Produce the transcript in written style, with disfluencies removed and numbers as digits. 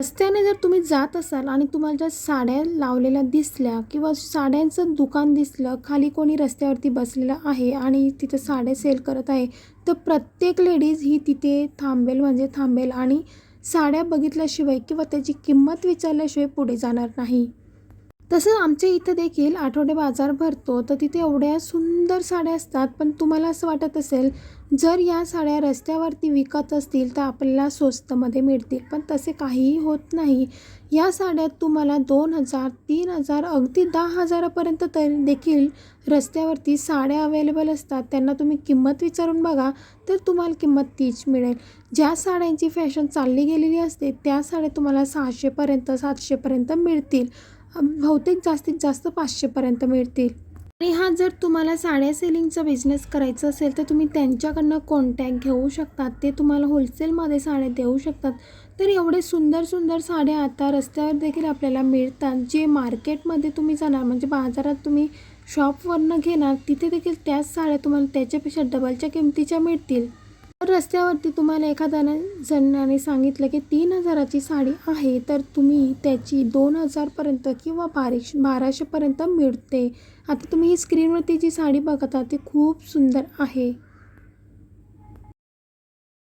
रस्त्याने जर तुम्ही जात असाल आणि तुम्हाला ज्या साड्या लावलेल्या दिसल्या किंवा साड्यांचं दुकान दिसलं, खाली कोणी रस्त्यावरती बसलेलं आहे आणि तिथे साड्या सेल करत आहे, तर प्रत्येक लेडीज ही तिथे थांबेल म्हणजे थांबेल आणि साड्या बघितल्याशिवाय किंवा त्याची किंमत विचारल्याशिवाय पुढे जाणार नाही. तसं आमच्या इथं देखील आठवडे बाजार भरतो, तर तिथे एवढ्या सुंदर साड्या असतात. पण तुम्हाला असं वाटत असेल, जर या साड्या रस्त्यावरती विकत असतील तर आपल्याला स्वस्तमध्ये मिळतील, पण तसे काहीही होत नाही. या साड्या तुम्हाला 2,000, 3,000, अगदी 10,000पर्यंत तरी देखील रस्त्यावरती साड्या अवेलेबल असतात. त्यांना तुम्ही किंमत विचारून बघा, तर तुम्हाला किंमत तीच मिळेल. ज्या साड्यांची फॅशन चालली गेलेली असते, त्या साड्या तुम्हाला 600पर्यंत, 700पर्यंत मिळतील. बहुतेक जास्तीत जास्त 500पर्यंत मिळतील. आणि हा जर तुम्हाला साड्या सेलिंगचा बिझनेस करायचा असेल तर तुम्ही त्यांच्याकडनं कॉन्टॅक्ट घेऊ शकतात. ते तुम्हाला होलसेलमध्ये साड्या देऊ शकतात. तर एवढे सुंदर सुंदर साड्या आता रस्त्यावर देखील आपल्याला मिळतात. जे मार्केटमध्ये तुम्ही जाणार म्हणजे बाजारात तुम्ही शॉपवरनं घेणार तिथे देखील त्याच साड्या तुम्हाला त्याच्यापेक्षा डबलच्या किमतीच्या मिळतील. तर रस्त्यावरती तुम्हाला जणाने सांगितलं की 3,000ची साडी आहे, तर तुम्ही त्याची 2,000पर्यंत किंवा 1200पर्यंत मिळते. आता तुम्ही ही स्क्रीनवरती जी साडी बघत आहात ती खूप सुंदर आहे.